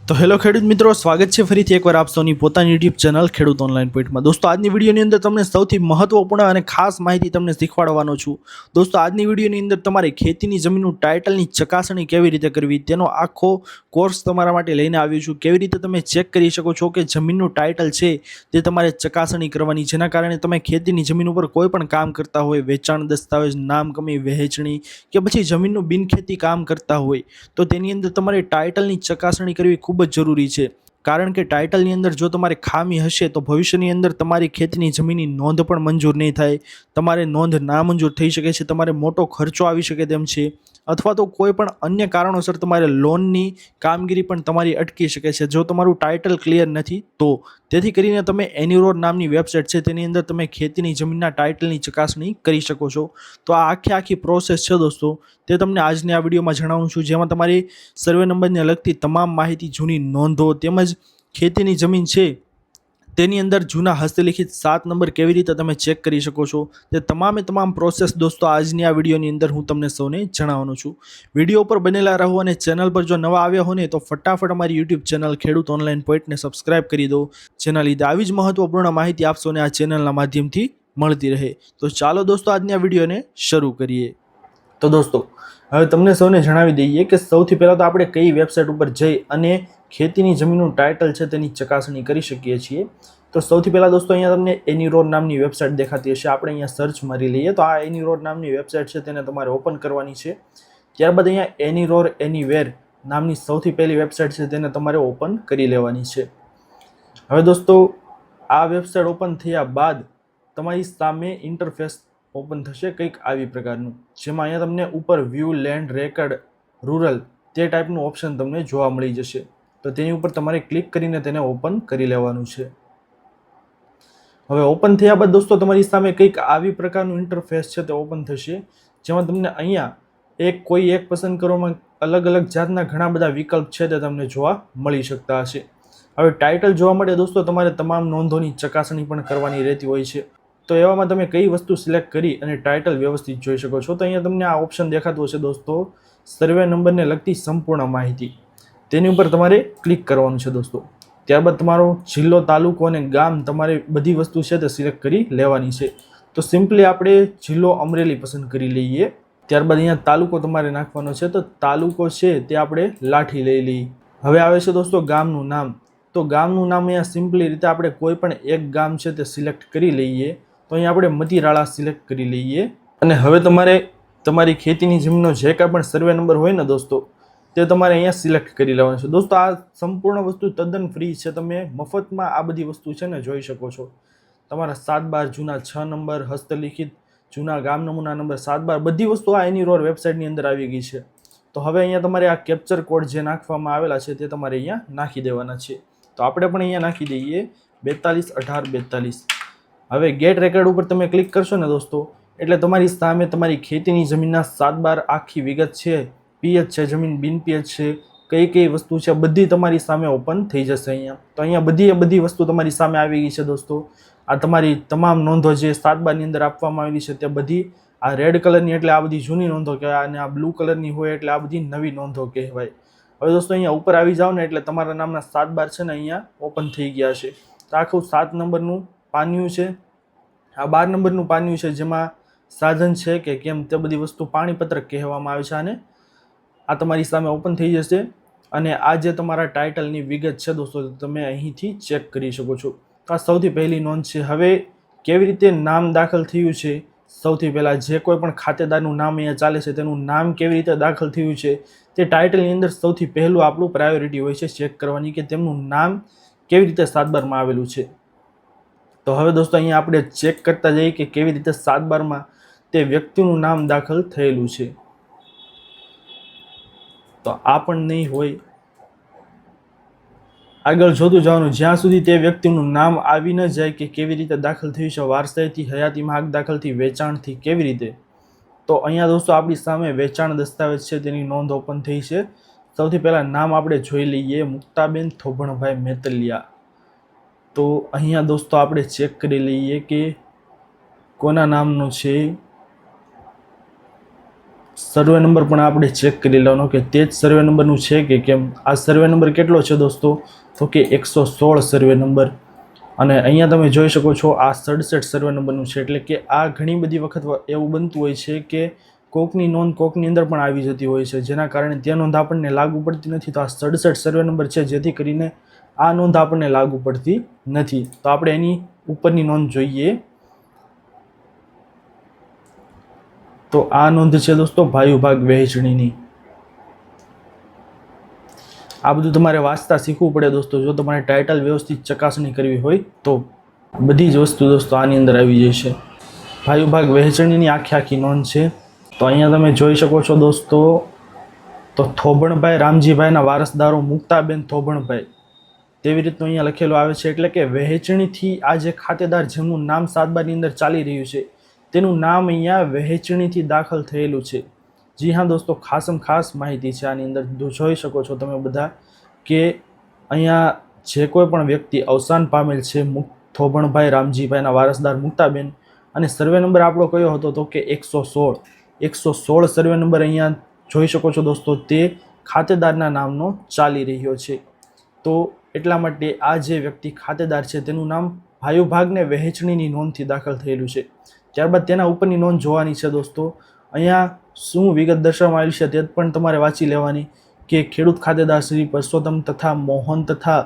તો હેલો ખેડૂત મિત્રો, સ્વાગત છે ફરીથી એકવાર આપ સૌની પોતાની યુટ્યુબ ચેનલ ખેડૂત ઓનલાઈન પોઈન્ટમાં। દોસ્તો, આજની વિડીયોની અંદર તમને સૌથી મહત્વપૂર્ણ અને ખાસ માહિતી તમને શીખવાડવાનો છું। દોસ્તો, આજની વિડીયોની અંદર તમારે ખેતીની જમીનનું ટાઇટલની ચકાસણી કેવી રીતે કરવી તેનો આખો કોર્સ તમારા માટે લઈને આવ્યો છું। કેવી રીતે તમે ચેક કરી શકો છો કે જમીનનું ટાઇટલ છે તે તમારે ચકાસણી કરવાની, જેના કારણે તમે ખેતીની જમીન ઉપર કોઈ પણ કામ કરતા હોય, વેચાણ દસ્તાવેજ, નામ કમી, વહેંચણી કે પછી જમીનનું બિનખેતી કામ કરતા હોય તો તેની અંદર તમારે ટાઇટલની ચકાસણી કરવી ખૂબ જ જરૂરી છે। કારણ કે ટાઇટલની અંદર જો તમારે ખામી હશે તો ભવિષ્યની અંદર તમારી ખેતીની જમીનની નોંધ પણ મંજૂર નહીં થાય, તમારે નોંધ નામંજૂર થઈ શકે છે, તમારે મોટો ખર્ચો આવી શકે તેમ છે, અથવા તો કોઈ પણ અન્ય કારણોસર તમારે લોનની કામગીરી પણ તમારી અટકી શકે છે જો તમારું ટાઇટલ ક્લિયર નથી તો। તેથી કરીને તમે એન્યુરોડ નામની વેબસાઇટ છે તેની અંદર તમે ખેતીની જમીનના ટાઇટલની ચકાસણી કરી શકો છો। તો આ આખી પ્રોસેસ છે દોસ્તો, તે તમને આજની આ વિડીયોમાં જણાવું છું, જેમાં તમારી સર્વે નંબરને લગતી તમામ માહિતી, જૂની નોંધો તેમજ ખેતીની જમીન છે તેની અંદર જૂના હસ્તલિખિત 7 નંબર કેવી રીતે તમે ચેક કરી શકો છો તે તમામ પ્રોસેસ દોસ્તો આજની આ વિડીયોની અંદર હું તમને સૌને જણાવવાનો છું। વિડીયો પર બનેલા રહો અને ચેનલ પર જો નવા આવ્યા હો ને તો ફટાફટ અમારી યુટ્યુબ ચેનલ ખેડૂત ઓનલાઈન પોઈન્ટને સબસ્ક્રાઇબ કરી દો, જેના લીધે આવી જ મહત્વપૂર્ણ માહિતી આપ સૌને આ ચેનલના માધ્યમથી મળતી રહે। તો ચાલો દોસ્તો, આજની આ વિડીયોને શરૂ કરીએ। તો દોસ્તો, હવે તમને સૌને જણાવી દઈએ કે સૌથી પહેલાં તો આપણે કઈ વેબસાઇટ ઉપર જઈ અને ખેતીની જમીનનું ટાઇટલ છે તેની ચકાસણી કરી શકીએ છીએ। તો સૌથી પહેલાં દોસ્તો, અહીંયા તમને એન્યુરોડ નામની વેબસાઇટ દેખાતી હશે, આપણે અહીંયા સર્ચ મારી લઈએ તો આ એન્યુરોડ નામની વેબસાઇટ છે તેને તમારે ઓપન કરવાની છે। ત્યારબાદ અહીંયા એન્યુરોડ એનીવેર નામની સૌથી પહેલી વેબસાઇટ છે તેને તમારે ઓપન કરી લેવાની છે। હવે દોસ્તો, આ વેબસાઇટ ઓપન થયા બાદ તમારી સામે ઇન્ટરફેસ ઓપન થશે કંઈક આવી પ્રકારનું, જેમાં અહીંયા તમને ઉપર વ્યૂ લેન્ડ રેકર્ડ રૂરલ તે ટાઈપનું ઓપ્શન તમને જોવા મળી જશે। તો તેની ઉપર તમારે ક્લિક કરીને તેને ઓપન કરી લેવાનું છે। હવે ઓપન થયા બાદ દોસ્તો તમારી સામે કંઈક આવી પ્રકારનું ઇન્ટરફેસ છે તે ઓપન થશે, જેમાં તમને અહીંયા કોઈ એક પસંદ કરવામાં અલગ અલગ જાતના ઘણા બધા વિકલ્પ છે તે તમને જોવા મળી શકતા હશે। હવે ટાઇટલ જોવા માટે દોસ્તો તમારે તમામ નોંધોની ચકાસણી પણ કરવાની રહેતી હોય છે, તો એવામાં તમે કઈ વસ્તુ સિલેક્ટ કરી અને ટાઇટલ વ્યવસ્થિત જોઈ શકો છો। તો અહીંયા તમને આ ઓપ્શન દેખાતું હશે દોસ્તો, સર્વે નંબરને લગતી સંપૂર્ણ માહિતી, તેની ઉપર તમારે ક્લિક કરવાનું છે દોસ્તો। ત્યારબાદ તમારો જિલ્લો, તાલુકો અને ગામ તમારે બધી વસ્તુ છે તે સિલેક્ટ કરી લેવાની છે। તો સિમ્પલી આપણે જિલ્લો અમરેલી પસંદ કરી લઈએ। ત્યારબાદ અહીંયા તાલુકો તમારે નાખવાનો છે, તો તાલુકો છે તે આપણે લાઠી લઈ લઈએ। હવે આવે છે દોસ્તો ગામનું નામ, તો ગામનું નામ અહીંયા સિમ્પલી રીતે આપણે કોઈ પણ એક ગામ છે તે સિલેક્ટ કરી લઈએ। તો અહીંયા આપણે મતીરાળા સિલેક્ટ કરી લઈએ અને હવે તમારે તમારી ખેતીની જમીનનો જે કાંઈ પણ સર્વે નંબર હોય ને દોસ્તો તે તમારે અહીંયા સિલેક્ટ કરી લેવાનું છે। દોસ્તો, આ સંપૂર્ણ વસ્તુ તદ્દન ફ્રી છે, તમે મફતમાં આ બધી વસ્તુ છે ને જોઈ શકો છો। તમારા 7/12 જૂના 6 નંબર, હસ્તલિખિત જૂના ગામ નમૂના નંબર 7/12 બધી વસ્તુ આ એન્યુરોડ વેબસાઇટની અંદર આવી ગઈ છે। તો હવે અહીંયા તમારે આ કેપ્ચર કોડ જે નાખવામાં આવેલા છે તે તમારે અહીંયા નાખી દેવાના છે। તો આપણે પણ અહીંયા નાખી દઈએ 421842। હવે ગેટ રેકર્ડ ઉપર તમે ક્લિક કરશો ને દોસ્તો એટલે તમારી સામે તમારી ખેતીની જમીનના 7/12 આખી વિગત છે, પીએચ છે, જમીન બિન પીએચ છે, કઈ વસ્તુ છે બધી તમારી સામે ઓપન થઈ જશે અહીંયા। તો અહીંયા બધી વસ્તુ તમારી સામે આવી ગઈ છે દોસ્તો। આ તમારી તમામ નોંધો જે 7/12 ની અંદર આપવામાં આવેલી છે તે બધી આ રેડ કલરની એટલે આ બધી જૂની નોંધો કહેવાય અને આ બ્લુ કલરની હોય એટલે આ બધી નવી નોંધો કહેવાય। હવે દોસ્તો અહીંયા ઉપર આવી જાઓ ને એટલે તમારા નામના 7/12 છે ને અહીંયા ઓપન થઈ ગયા છે। તો આખું 7 નંબરનું પાન્યું છે, આ 12 નંબરનું પાન્યું છે જેમાં સાધન છે કે કેમ તે બધી વસ્તુ પાણીપત્રક કહેવામાં આવે છે આને। આ તમારી સામે ઓપન થઈ જશે અને આ જે તમારા ટાઇટલની વિગત છે દોસ્તો તમે અહીંથી ચેક કરી શકો છો। તો આ સૌથી પહેલી નોંધ છે। હવે કેવી રીતે નામ દાખલ થયું છે, સૌથી પહેલાં જે કોઈ પણ ખાતેદારનું નામ અહીંયા ચાલે છે તેનું નામ કેવી રીતે દાખલ થયું છે તે ટાઇટલની અંદર સૌથી પહેલું આપણું પ્રાયોરિટી હોય છે ચેક કરવાની કે તેમનું નામ કેવી રીતે 7/12 આવેલું છે। તો હવે દોસ્તો અહીંયા આપણે ચેક કરતા જઈએ કે કેવી રીતે 7/12 તે વ્યક્તિનું નામ દાખલ થયેલું છે। તો આ પણ નહીં હોય, આગળ જોતું જવાનું જ્યાં સુધી તે વ્યક્તિનું નામ આવી ન જાય કે કેવી રીતે દાખલ થયું છે, વારસાઈથી, હયાતીમાં હક દાખલથી, વેચાણથી, કેવી રીતે। તો અહીંયા દોસ્તો આપણી સામે વેચાણ દસ્તાવેજ છે તેની નોંધ ઓપન થઈ છે। સૌથી પહેલાં નામ આપણે જોઈ લઈએ, મુક્તાબેન થોભણભાઈ મેતલિયા। તો અહીંયા દોસ્તો આપણે ચેક કરી લઈએ કે કોના નામનું છે। સર્વે નંબર પણ આપણે ચેક કરી લેવાનો કે તે જ સર્વે નંબરનું છે કે કેમ. આ સર્વે નંબર કેટલો છે દોસ્તો? તો કે 116 સર્વે નંબર. અને અહીંયા તમે જોઈ શકો છો આ 67 સર્વે નંબરનું છે. એટલે કે આ ઘણી બધી વખત એવું બનતું હોય છે કે કોકની નોંધ કોકની અંદર પણ આવી જતી હોય છે, જેના કારણે તે નોંધ આપણને લાગુ પડતી નથી. તો આ 67 સર્વે નંબર છે, જેથી કરીને આ નોંધ આપણને લાગુ પડતી નથી. તો આપણે એની ઉપરની નોંધ જોઈએ. તો આ નોંધ છે દોસ્તો ભાયુ ભાગ વહેંચણીની. આ બધું તમારે વાંચતા શીખવું પડે દોસ્તો, જો તમારે ટાઇટલ વ્યવસ્થિત ચકાસણી કરવી હોય તો. બધી જ વસ્તુ દોસ્તો આની અંદર આવી જશે. ભાયુ ભાગ વહેંચણીની આખી નોંધ છે. તો અહીંયા તમે જોઈ શકો છો દોસ્તો, તો થોભણભાઈ રામજીભાઈના વારસદારો મુક્તાબેન થોભણભાઈ, તેવી રીતનું અહીંયા લખેલું આવે છે. એટલે કે વહેંચણીથી આ જે ખાતેદાર જેમનું નામ સાતબારની અંદર ચાલી રહ્યું છે, તેનું નામ અહીંયા વહેંચણીથી દાખલ થયેલું છે. જી હા દોસ્તો, ખાસ માહિતી છે આની અંદર. જોઈ શકો છો તમે બધા કે અહીંયા જે કોઈ પણ વ્યક્તિ અવસાન પામેલ છે, થોભણભાઈ રામજીભાઈના વારસદાર મુક્તાબેન, અને સર્વે નંબર આપણો કયો હતો? તો કે 116 સર્વે નંબર અહીંયા જોઈ શકો છો દોસ્તો, તે ખાતેદારના નામનો ચાલી રહ્યો છે. તો એટલા માટે આ જે વ્યક્તિ ખાતેદાર છે તેનું નામ ભાયુ ભાગને વહેંચણીની નોંધથી દાખલ થયેલું છે. ત્યારબાદ તેના ઉપરની નોંધ જોવાની છે દોસ્તો. અહીંયા શું વિગત દર્શાવવામાં આવેલી છે તે પણ તમારે વાંચી લેવાની કે ખેડૂત ખાતેદાર શ્રી પરસોત્તમ તથા મોહન તથા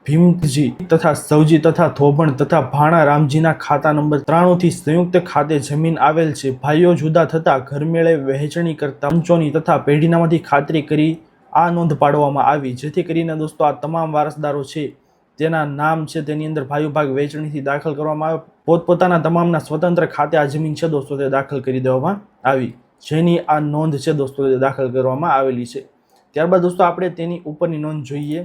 ભીમજી તથા સવજી તથા થોભણ તથા ભાણા રામજીના ખાતા નંબર 93 થી સંયુક્ત ખાતે જમીન આવેલ છે. ભાઈઓ જુદા થતા ઘરમેળે વહેંચણી કરતા પંચોની તથા પેઢીનામાંથી ખાતરી કરી આ નોંધ પાડવામાં આવી, જેથી કરીને દોસ્તો આ તમામ વારસદારો છે તેના નામ છે તેની અંદર ભાયુ ભાગ વહેંચણીથી દાખલ કરવામાં આવે. પોતપોતાના તમામના સ્વતંત્ર ખાતે આ જમીન છે દોસ્તો તે દાખલ કરી દેવામાં આવી, જેની આ નોંધ છે દોસ્તો તે દાખલ કરવામાં આવેલી છે. ત્યારબાદ દોસ્તો આપણે તેની ઉપરની નોંધ જોઈએ.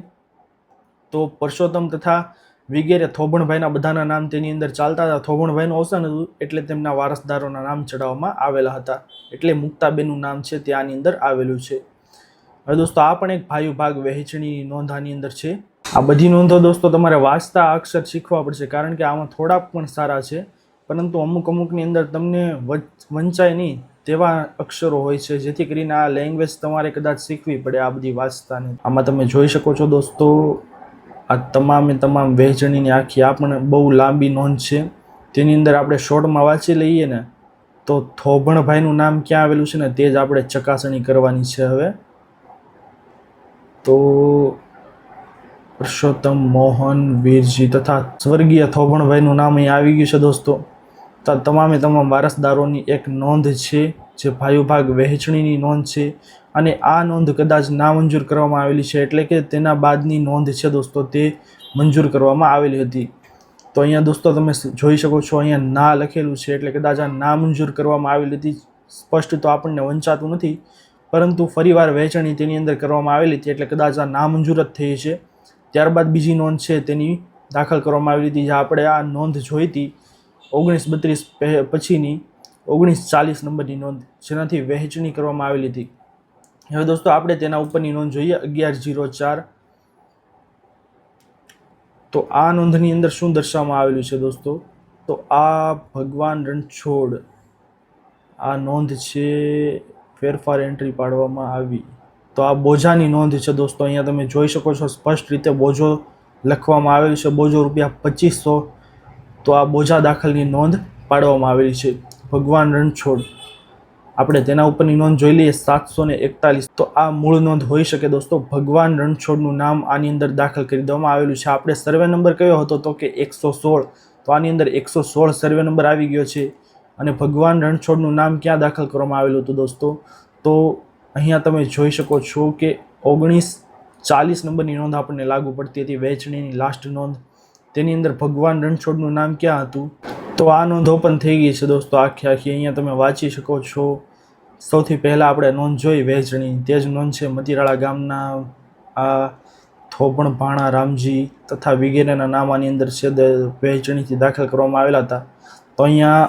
તો પરસોત્તમ તથા વિગેરે થોભણભાઈના બધાના નામ તેની અંદર ચાલતા હતા. થોભણભાઈનું અવસાન હતું એટલે તેમના વારસદારોના નામ ચડાવવામાં આવેલા હતા, એટલે મુક્તાબેનનું નામ છે તે આની અંદર આવેલું છે. હવે દોસ્તો આ પણ એક ભાયુ ભાગ વહેંચણીની નોંધ આની અંદર છે. આ બધી નોંધો દોસ્તો તમારે વાંચતા અક્ષર શીખવા પડશે, કારણ કે આમાં થોડા પણ સારા છે, પરંતુ અમુકની અંદર તમને વંચાય નહીં તેવા અક્ષરો હોય છે, જેથી કરીને આ લેંગ્વેજ તમારે કદાચ શીખવી પડે આ બધી વાંચતાની. આમાં તમે જોઈ શકો છો દોસ્તો, આ તમામ વહેંચણીની આખી આ પણ બહુ લાંબી નોંધ છે. તેની અંદર આપણે શોર્ટમાં વાંચી લઈએ ને તો થોભણભાઈનું નામ ક્યાં આવેલું છે ને તે જ આપણે ચકાસણી કરવાની છે. હવે તો પરસોત્તમ મોહન વીરજી તથા સ્વર્ગીય થોભણભાઈનું નામ અહીં આવી ગયું છે દોસ્તો. તો તમામ વારસદારોની એક નોંધ છે જે ભાયુ ભાગ વહેંચણીની નોંધ છે, અને આ નોંધ કદાચ નામંજૂર કરવામાં આવેલી છે, એટલે કે તેના બાદની નોંધ છે દોસ્તો તે મંજૂર કરવામાં આવેલી હતી. તો અહીંયા દોસ્તો તમે જોઈ શકો છો, અહીંયા ના લખેલું છે, એટલે કદાચ આ નામંજૂર કરવામાં આવેલી હતી. સ્પષ્ટ તો આપણને વંચાતું નથી, પરંતુ ફરીવાર વહેંચણી તેની અંદર કરવામાં આવેલી હતી, એટલે કદાચ આ નામંજૂર જ થઈ છે. ત્યારબાદ બીજી નોંધ છે તેની દાખલ કરવામાં આવેલી હતી, જે આપણે આ નોંધ જોઈ હતી 1932 પછીની 1940 નંબરની નોંધ, જેનાથી વહેંચણી કરવામાં આવેલી હતી. હવે દોસ્તો આપણે તેના ઉપરની નોંધ જોઈએ 1104. તો આ નોંધની અંદર શું દર્શાવવામાં આવેલું છે દોસ્તો? તો આ ભગવાન રણછોડ આ નોંધ છે, ફેરફાર એન્ટ્રી પાડવામાં આવી. તો આ બોજાની નોંધ છે દોસ્તો. અહીંયા તમે જોઈ શકો છો સ્પષ્ટ રીતે બોજો લખવામાં આવેલું છે, બોજો ₹2500. તો આ બોજા દાખલની નોંધ પાડવામાં આવેલી છે. ભગવાન રણછોડ આપણે તેના ઉપરની નોંધ જોઈ લઈએ 741. તો આ મૂળ નોંધ હોઈ શકે દોસ્તો. ભગવાન રણછોડનું નામ આની અંદર દાખલ કરી દેવામાં આવેલું છે. આપણે સર્વે નંબર કયો હતો? તો કે 116. તો આની અંદર 116 સર્વે નંબર આવી ગયો છે, અને ભગવાન રણછોડનું નામ ક્યાં દાખલ કરવામાં આવેલું હતું દોસ્તો? તો અહીંયા તમે જોઈ શકો છો કે 1940 નંબરની નોંધ આપણને લાગુ પડતી હતી, વહેંચણીની લાસ્ટ નોંધ. તેની અંદર ભગવાન રણછોડનું નામ ક્યાં હતું? તો આ નોંધ ઓપન થઈ ગઈ છે દોસ્તો આખી. અહીંયા તમે વાંચી શકો છો. સૌથી પહેલાં આપણે નોંધ જોઈ વહેંચણી, તે જ નોંધ છે મતીરાળા ગામના આ થોભણ ભાણા રામજી તથા વગેરેના નામ આની અંદર છે વહેંચણીથી દાખલ કરવામાં આવેલા હતા. તો અહીંયા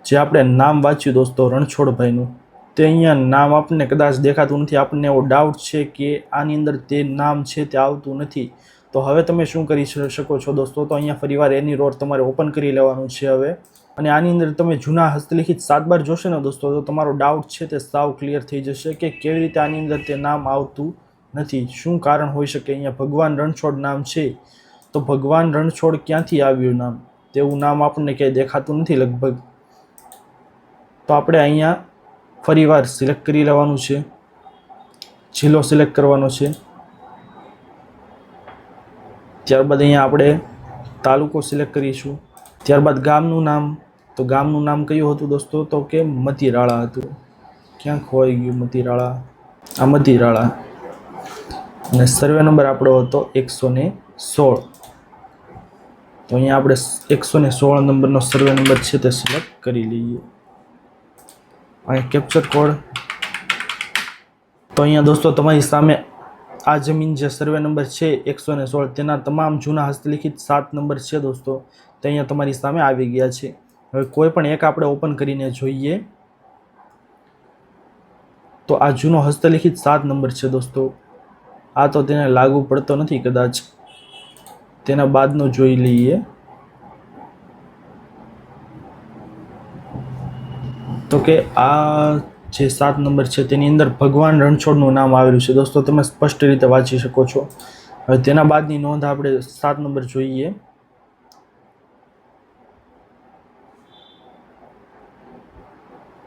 જે આપણે નામ વાંચ્યું દોસ્તો રણછોડભાઈનું, તે અહીંયા નામ આપણને કદાચ દેખાતું નથી. આપણને એવો ડાઉટ છે કે આની અંદર તે નામ છે તે આવતું નથી. તો હવે તમે શું કરી શકો છો દોસ્તો? તો અહીંયા ફરીવાર એની રોડ તમારે ઓપન કરી લેવાનું છે. હવે અને આની અંદર તમે જૂના હસ્તલિખિત 7 બાર જોશો ને દોસ્તો, તો તમારો ડાઉટ છે તે સાવ ક્લિયર થઈ જશે કે કેવી રીતે આની અંદર તે નામ આવતું નથી, શું કારણ હોઈ શકે. અહીંયા ભગવાન રણછોડ નામ છે, તો ભગવાન રણછોડ ક્યાંથી આવ્યું નામ? તેવું નામ આપણને ક્યાંય દેખાતું નથી લગભગ. તો આપણે અહીંયા ફરીવાર સિલેક્ટ કરી લેવાનું છે, જિલ્લો સિલેક્ટ કરવાનો છે. ત્યારબાદ અહીંયા આપણે તાલુકો સિલેક્ટ કરીશું. ત્યારબાદ ગામનું નામ, તો ગામનું નામ કયું હતું દોસ્તો? તો કે મતીરાળા હતું. ક્યાં ખોવાઈ ગયું મતીરાળા? આ મતીરાળા. અને સર્વે નંબર આપણો હતો 116. તો અહીંયા આપણે 116 નંબરનો સર્વે નંબર છે તે સિલેક્ટ કરી લઈએ. અહીંયા કેપ્ચર કોડ. તો અહીંયા દોસ્તો તમારી સામે આ જમીન જે સર્વે નંબર છે 116, તેના તમામ જૂના હસ્તલિખિત 7 નંબર છે દોસ્તો, તે અહીંયા તમારી સામે આવી ગયા છે. હવે કોઈ પણ એક આપણે ઓપન કરીને જોઈએ. તો આ જૂનો હસ્તલિખિત 7 નંબર છે દોસ્તો. આ તો તેને લાગુ પડતો નથી, કદાચ તેના બાદનો જોઈ લઈએ. તો કે આ જે 7 નંબર છે તેની અંદર ભગવાન રણછોડનું નામ આવેલું છે દોસ્તો, તમે સ્પષ્ટ રીતે વાંચી શકો છો. હવે તેના બાદની નોંધ આપણે 7 નંબર જોઈએ.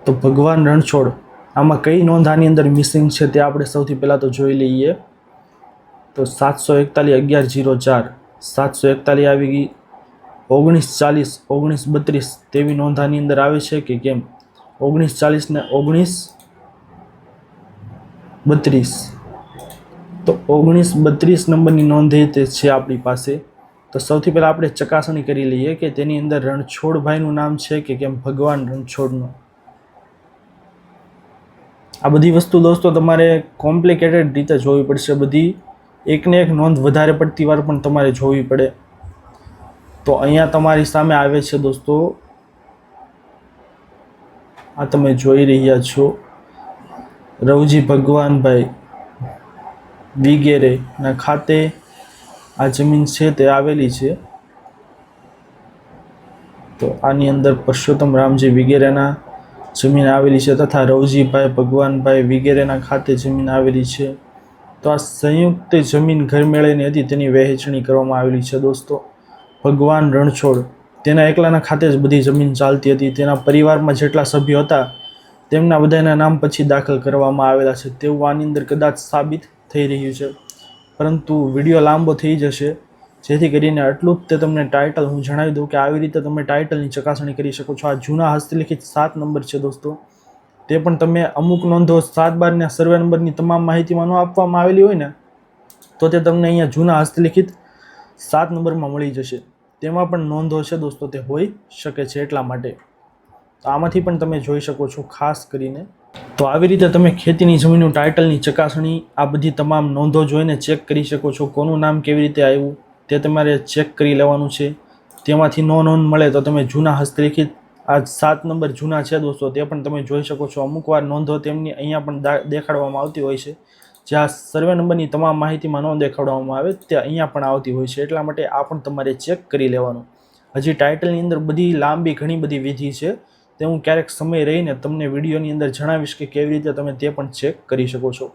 તો ભગવાન રણછોડ, આમાં કઈ નોંધ આની અંદર મિસિંગ છે તે આપણે સૌથી પહેલાં તો જોઈ લઈએ. તો 741-1104, 741 આવી ગઈ. 1940, 1932 તેવી નોંધ આની અંદર આવે છે કે કેમ? 1940 ને 1932, તો 1932 નંબરની નોંધ તે છે આપણી પાસે. તો સૌથી પહેલાં આપણે ચકાસણી કરી લઈએ કે તેની અંદર રણછોડભાઈનું નામ છે કે કેમ, ભગવાન રણછોડનું. આ બધી વસ્તુ દોસ્તો તમારે કોમ્પ્લિકેટેડ રીતે જોવી પડશે, બધી એકને એક નોંધ વધારે પડતી વાર પણ તમારે જોવી પડે. તો અહીંયા તમારી સામે આવે છે દોસ્તો, આ તમે જોઈ રહ્યા છો, રવજી ભગવાનભાઈ વિગેરેના ખાતે આ જમીન છે તે આવેલી છે. તો આની અંદર પરસોત્તમ રામજી વિગેરેના જમીન આવેલી છે, તથા રવજીભાઈ ભગવાનભાઈ વિગેરેના ખાતે જમીન આવેલી છે. તો આ સંયુક્ત જમીન ઘરમેળેની હતી, તેની વહેંચણી કરવામાં આવેલી છે દોસ્તો. ભગવાન રણછોડ તેના એકલાના ખાતે જ બધી જમીન ચાલતી હતી. તેના પરિવારમાં જેટલા સભ્યો હતા તેમના બધાના નામ પછી દાખલ કરવામાં આવેલા છે તેવું આની અંદર કદાચ સાબિત થઈ રહ્યું છે. પરંતુ વિડીયો લાંબો થઈ જશે, જેથી કરીને આટલું જ તે તમને ટાઇટલ હું જણાવી દઉં કે આવી રીતે તમે ટાઇટલની ચકાસણી કરી શકો છો. આ જૂના હસ્તલિખિત 7 નંબર છે દોસ્તો, તે પણ તમે અમુક નોંધો 7 બારના સર્વે નંબરની તમામ માહિતીમાં ન આપવામાં આવેલી હોય ને, તો તે તમને અહીંયા જૂના હસ્તલિખિત 7 નંબરમાં મળી જશે. તેમાં પણ નોંધો છે દોસ્તો તે હોઈ શકે છે, એટલા માટે. તો આમાંથી પણ તમે જોઈ શકો છો ખાસ કરીને. તો આવી રીતે તમે ખેતીની જમીનનું ટાઇટલની ચકાસણી આ બધી તમામ નોંધો જોઈને ચેક કરી શકો છો. કોનું નામ કેવી રીતે આવ્યું તે તમારે ચેક કરી લેવાનું છે. તેમાંથી નો નોંધ મળે તો તમે જૂના હસ્તલિખિત આ 7 નંબર જૂના છે દોસ્તો, તે પણ તમે જોઈ શકો છો. અમુક વાર નોંધો તેમની અહીંયા પણ દેખાડવામાં આવતી હોય છે, જ્યાં સર્વે નંબરની તમામ માહિતીમાં ન દેખાડવામાં આવે તે અહીંયા પણ આવતી હોય છે. એટલા માટે આ પણ તમારે ચેક કરી લેવાનું. હજી ટાઇટલની અંદર બધી લાંબી ઘણી બધી વિધિ છે, તે હું ક્યારેક સમય રહીને તમને વિડીયોની અંદર જણાવીશ કે કેવી રીતે તમે તે પણ ચેક કરી શકો છો.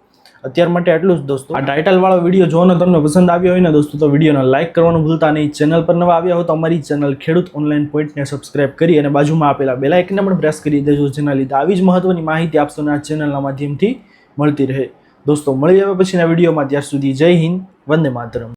અત્યાર માટે એટલું જ દોસ્તો. આ ટાઇટલવાળો વિડીયો જોવાનો તમને પસંદ આવ્યો હોય ને દોસ્તો, તો વિડીયોને લાઇક કરવાનું ભૂલતા નહીં. ચેનલ પર નવા આવ્યા હો તો અમારી ચેનલ ખેડૂત ઓનલાઈન પોઈન્ટને સબસ્ક્રાઇબ કરી અને બાજુમાં આપેલા બેલ આઇકનને પણ પ્રેસ કરી દેજો, જેના લીધે આવી જ મહત્વની માહિતી આપશોને આ ચેનલના માધ્યમથી મળતી રહે. દોસ્તો મળી આવે પછીના વિડીયોમાં, ત્યાર સુધી જય હિન્દ, વંદે માતરમ.